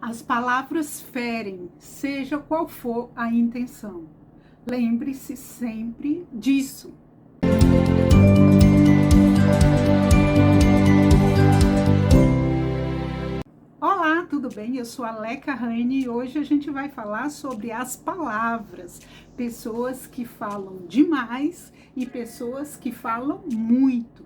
As palavras ferem, seja qual for a intenção. Lembre-se sempre disso. Olá, tudo bem? Eu sou a Leca Raine e hoje a gente vai falar sobre as palavras. Pessoas que falam demais e pessoas que falam muito.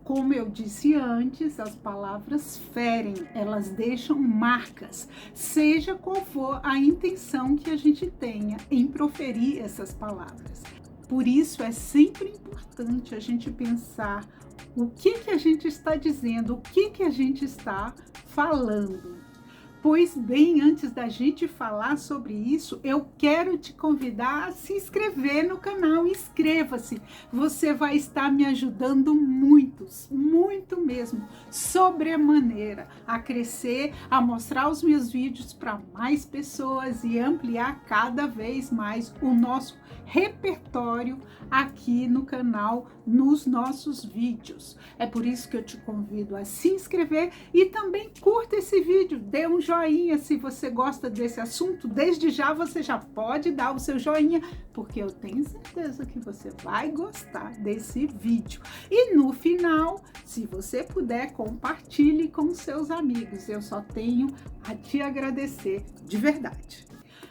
Como eu disse antes, as palavras ferem, elas deixam marcas, seja qual for a intenção que a gente tenha em proferir essas palavras. Por isso é sempre importante a gente pensar o que a gente está dizendo, o que a gente está falando. Pois bem, antes da gente falar sobre isso, eu quero te convidar a se inscrever no canal. Inscreva-se, você vai estar me ajudando muito mesmo, sobremaneira, a crescer, a mostrar os meus vídeos para mais pessoas e ampliar cada vez mais o nosso repertório aqui no canal, nos nossos vídeos. É por isso que eu te convido a se inscrever e também curta esse vídeo, dê um joinha se você gosta desse assunto. Desde já você já pode dar o seu joinha, porque eu tenho certeza que você vai gostar desse vídeo. E no final, se você puder, compartilhe com seus amigos. Eu só tenho a te agradecer de verdade.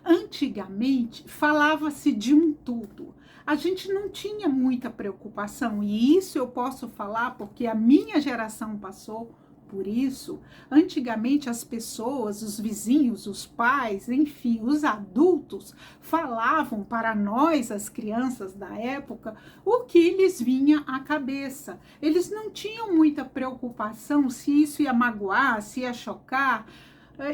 Antigamente, falava-se de um tudo. A gente não tinha muita preocupação, e isso eu posso falar porque a minha geração passou por isso. Antigamente, as pessoas, os vizinhos, os pais, enfim, os adultos, falavam para nós, as crianças da época, o que lhes vinha à cabeça. Eles não tinham muita preocupação se isso ia magoar, se ia chocar.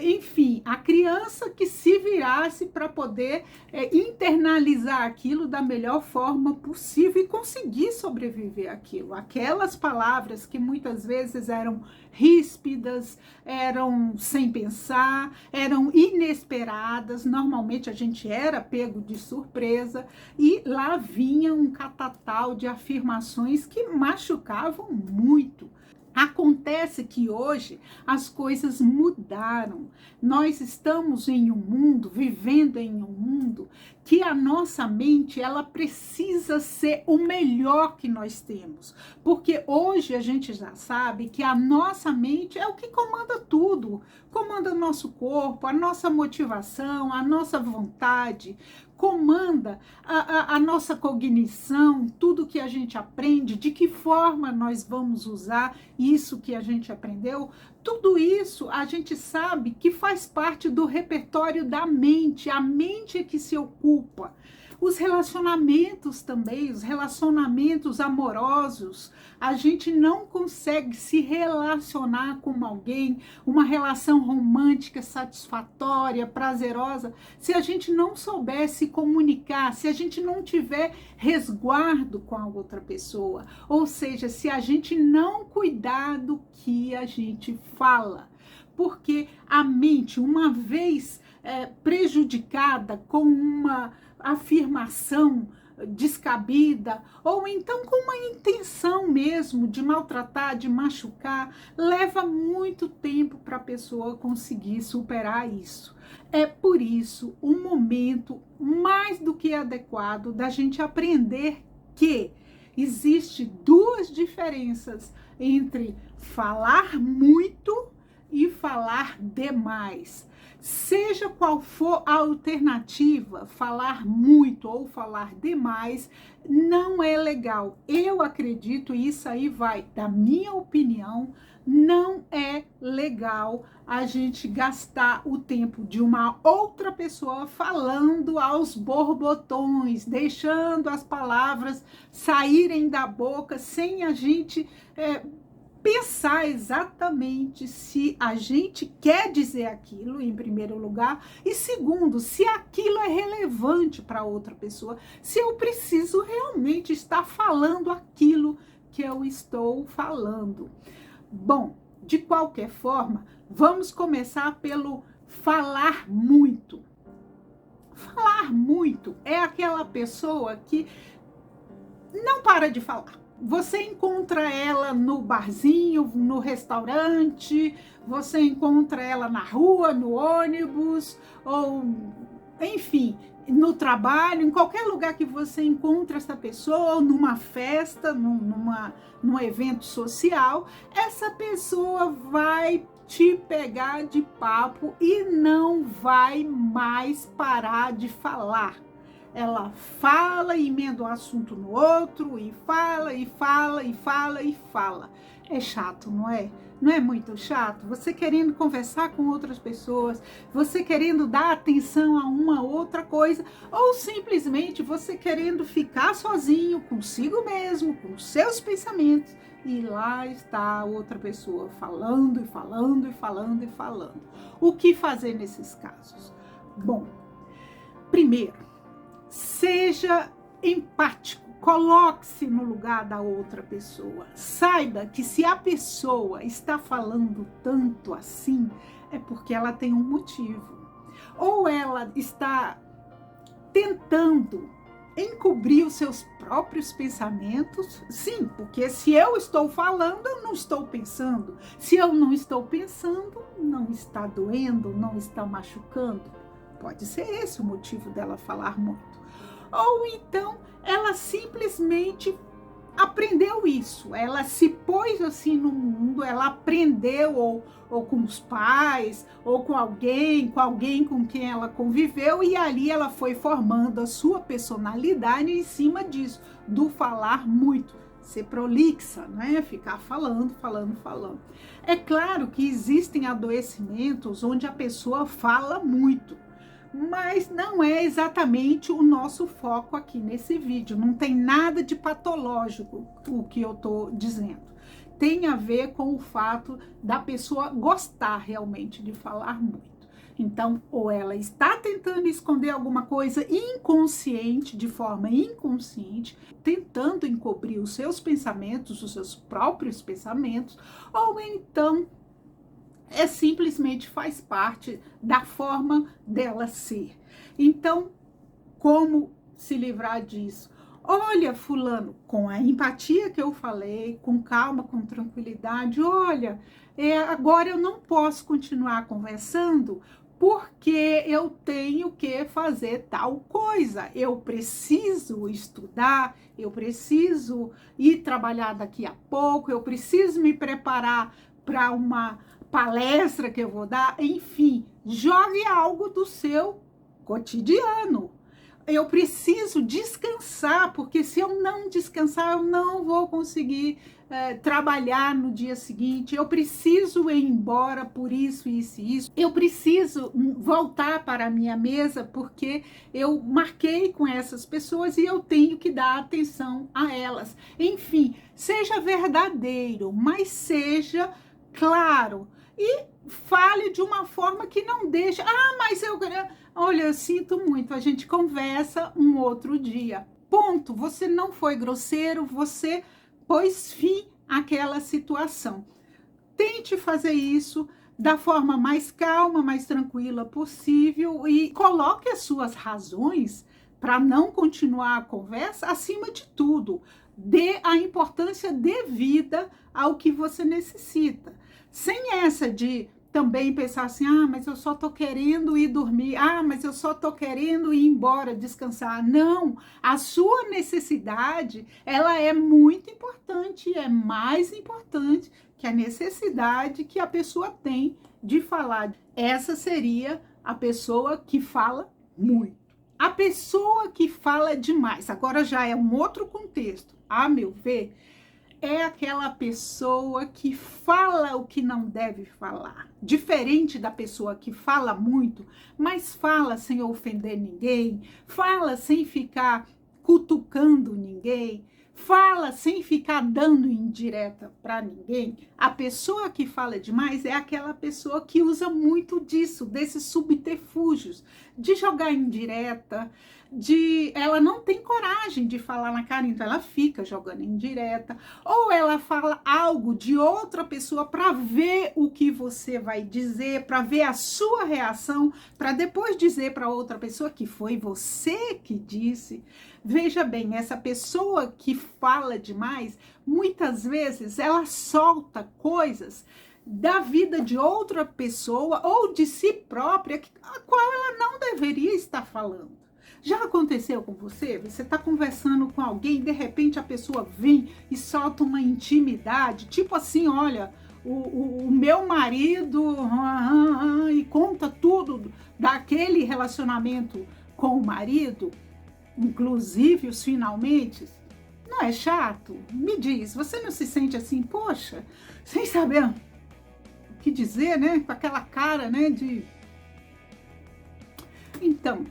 Enfim, a criança que se virasse para poder internalizar aquilo da melhor forma possível e conseguir sobreviver àquilo. Aquelas palavras que muitas vezes eram ríspidas, eram sem pensar, eram inesperadas, normalmente a gente era pego de surpresa e lá vinha um catatal de afirmações que machucavam muito. Acontece que hoje as coisas mudaram. Nós estamos em um mundo, vivendo em um mundo, que a nossa mente, ela precisa ser o melhor que nós temos. Porque hoje a gente já sabe que a nossa mente é o que comanda tudo. Comanda o nosso corpo, a nossa motivação, a nossa vontade, comanda a nossa cognição, tudo que a gente aprende, de que forma nós vamos usar isso que a gente aprendeu. Tudo isso a gente sabe que faz parte do repertório da mente. A mente é que se ocupa. Os relacionamentos também, os relacionamentos amorosos, a gente não consegue se relacionar com alguém, uma relação romântica, satisfatória, prazerosa, se a gente não souber se comunicar, se a gente não tiver resguardo com a outra pessoa, ou seja, se a gente não cuidar do que a gente fala. Porque a mente, uma vez prejudicada com uma afirmação descabida, ou então com uma intenção mesmo de maltratar, de machucar, leva muito tempo para a pessoa conseguir superar isso. É por isso um momento mais do que adequado da gente aprender que existe duas diferenças entre falar muito e falar demais. Seja qual for a alternativa, falar muito ou falar demais não é legal. Eu acredito, e isso aí vai da minha opinião, não é legal a gente gastar o tempo de uma outra pessoa falando aos borbotões, deixando as palavras saírem da boca sem a gente pensar exatamente se a gente quer dizer aquilo, em primeiro lugar, e segundo, se aquilo é relevante para outra pessoa, se eu preciso realmente estar falando aquilo que eu estou falando. Bom, de qualquer forma, vamos começar pelo falar muito. Falar muito é aquela pessoa que não para de falar. Você encontra ela no barzinho, no restaurante, você encontra ela na rua, no ônibus, ou enfim, no trabalho, em qualquer lugar que você encontra essa pessoa, ou numa festa, num evento social, essa pessoa vai te pegar de papo e não vai mais parar de falar. Ela fala e emenda um assunto no outro, e fala, e fala, e fala, e fala. É chato, não é? Não é muito chato? Você querendo conversar com outras pessoas, você querendo dar atenção a uma outra coisa, ou simplesmente você querendo ficar sozinho, consigo mesmo, com seus pensamentos, e lá está outra pessoa falando, e falando, e falando, e falando. O que fazer nesses casos? Bom, primeiro, seja empático, coloque-se no lugar da outra pessoa. Saiba que se a pessoa está falando tanto assim, é porque ela tem um motivo. Ou ela está tentando encobrir os seus próprios pensamentos. Sim, porque se eu estou falando, eu não estou pensando. Se eu não estou pensando, não está doendo, não está machucando. Pode ser esse o motivo dela falar muito. Ou então ela simplesmente aprendeu isso, ela se pôs assim no mundo, ela aprendeu ou com os pais, ou com alguém com quem ela conviveu, e ali ela foi formando a sua personalidade em cima disso, do falar muito, ser prolixa, né? Ficar falando, falando, falando. É claro que existem adoecimentos onde a pessoa fala muito, mas não é exatamente o nosso foco aqui nesse vídeo. Não tem nada de patológico o que eu estou dizendo. Tem a ver com o fato da pessoa gostar realmente de falar muito. Então, ou ela está tentando esconder alguma coisa inconsciente, de forma inconsciente, tentando encobrir os seus pensamentos, os seus próprios pensamentos, ou então simplesmente faz parte da forma dela ser. Então, como se livrar disso? Olha, fulano, com a empatia que eu falei, com calma, com tranquilidade, olha, agora eu não posso continuar conversando porque eu tenho que fazer tal coisa, eu preciso estudar, eu preciso ir trabalhar daqui a pouco, eu preciso me preparar para uma palestra que eu vou dar, enfim, jogue algo do seu cotidiano. Eu preciso descansar, porque se eu não descansar, eu não vou conseguir trabalhar no dia seguinte. Eu preciso ir embora por isso, isso e isso. Eu preciso voltar para a minha mesa, porque eu marquei com essas pessoas e eu tenho que dar atenção a elas. Enfim, seja verdadeiro, mas seja claro. E fale de uma forma que não deixe, mas olha, eu sinto muito, a gente conversa um outro dia. Ponto, você não foi grosseiro, você pôs fim àquela situação. Tente fazer isso da forma mais calma, mais tranquila possível e coloque as suas razões para não continuar a conversa acima de tudo. Dê a importância devida ao que você necessita. Sem essa de também pensar assim, mas eu só tô querendo ir dormir, mas eu só tô querendo ir embora, descansar. Não, a sua necessidade, ela é muito importante, é mais importante que a necessidade que a pessoa tem de falar. Essa seria a pessoa que fala muito. A pessoa que fala demais, agora já é um outro contexto, a meu ver, é aquela pessoa que fala o que não deve falar. Diferente da pessoa que fala muito, mas fala sem ofender ninguém, fala sem ficar cutucando ninguém, fala sem ficar dando indireta para ninguém. A pessoa que fala demais é aquela pessoa que usa muito disso, desses subterfúgios, de jogar indireta, ela não tem coragem de falar na cara, então ela fica jogando indireta, ou ela fala algo de outra pessoa para ver o que você vai dizer, para ver a sua reação, para depois dizer para outra pessoa que foi você que disse. Veja bem, essa pessoa que fala demais, muitas vezes ela solta coisas da vida de outra pessoa ou de si própria, a qual ela não deveria estar falando. Já aconteceu com você? Você está conversando com alguém e de repente a pessoa vem e solta uma intimidade, tipo assim, olha, o meu marido, e conta tudo daquele relacionamento com o marido, inclusive os finalmente. Não é chato? Me diz, você não se sente assim, poxa, sem saber o que dizer, né? Com aquela cara, né, de... Então,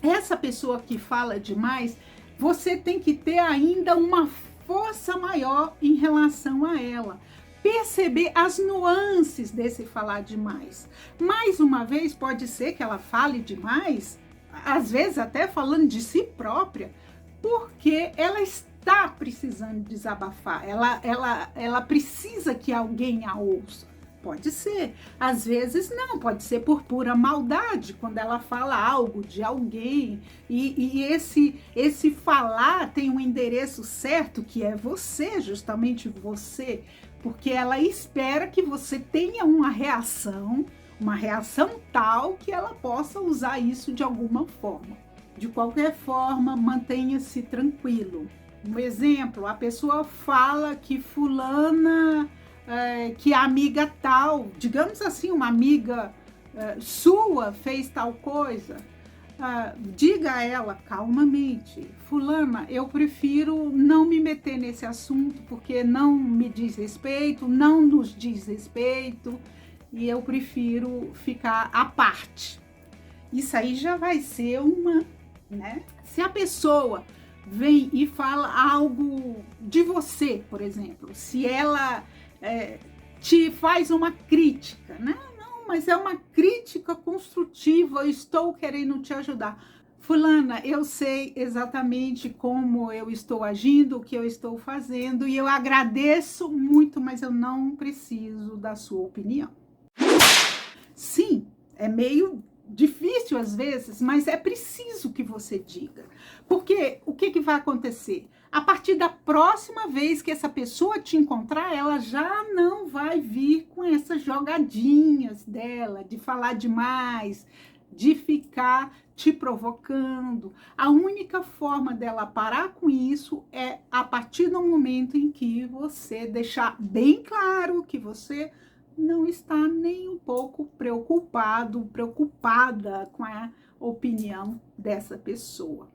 essa pessoa que fala demais, você tem que ter ainda uma força maior em relação a ela. Perceber as nuances desse falar demais. Mais uma vez, pode ser que ela fale demais, às vezes até falando de si própria, porque ela está precisando desabafar, ela precisa que alguém a ouça. Pode ser, às vezes não, pode ser por pura maldade, quando ela fala algo de alguém, e esse falar tem um endereço certo, que é você, justamente você, porque ela espera que você tenha uma reação tal que ela possa usar isso de alguma forma. De qualquer forma, mantenha-se tranquilo. Um exemplo, a pessoa fala que fulana... que a amiga tal, digamos assim, uma amiga sua fez tal coisa, diga a ela calmamente, fulana, eu prefiro não me meter nesse assunto porque não me diz respeito, não nos diz respeito e eu prefiro ficar à parte. Isso aí já vai ser uma, né? Se a pessoa vem e fala algo de você, por exemplo, se ela te faz uma crítica, né? Não, mas é uma crítica construtiva, eu estou querendo te ajudar. Fulana, eu sei exatamente como eu estou agindo, o que eu estou fazendo, e eu agradeço muito, mas eu não preciso da sua opinião. Sim, é meio difícil às vezes, mas é preciso que você diga. Porque o que vai acontecer? A partir da próxima vez que essa pessoa te encontrar, ela já não vai vir com essas jogadinhas dela, de falar demais, de ficar te provocando. A única forma dela parar com isso é a partir do momento em que você deixar bem claro que você não está nem um pouco preocupada com a opinião dessa pessoa.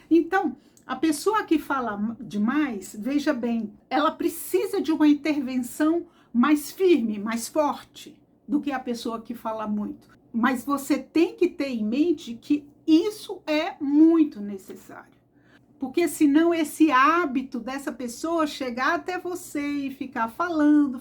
Então, a pessoa que fala demais, veja bem, ela precisa de uma intervenção mais firme, mais forte do que a pessoa que fala muito. Mas você tem que ter em mente que isso é muito necessário. Porque senão esse hábito dessa pessoa chegar até você e ficar falando,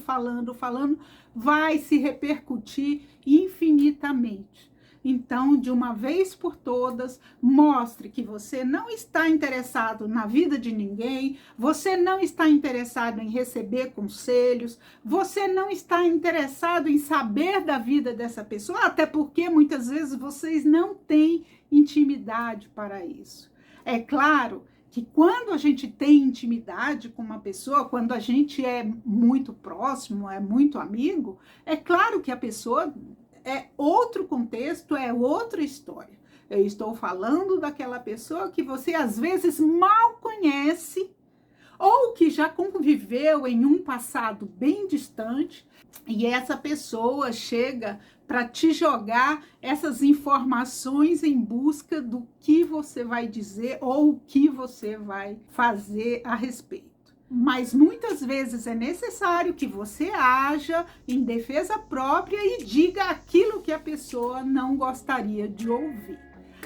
vai se repercutir infinitamente. Então, de uma vez por todas, mostre que você não está interessado na vida de ninguém, você não está interessado em receber conselhos, você não está interessado em saber da vida dessa pessoa, até porque muitas vezes vocês não têm intimidade para isso. É claro que quando a gente tem intimidade com uma pessoa, quando a gente é muito próximo, é muito amigo, é claro que a pessoa é outro contexto, é outra história. Eu estou falando daquela pessoa que você às vezes mal conhece ou que já conviveu em um passado bem distante e essa pessoa chega para te jogar essas informações em busca do que você vai dizer ou o que você vai fazer a respeito. Mas muitas vezes é necessário que você haja em defesa própria e diga aquilo que a pessoa não gostaria de ouvir.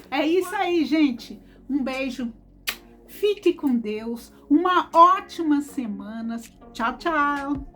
É isso aí, gente. Um beijo. Fique com Deus. Uma ótima semana. Tchau, tchau.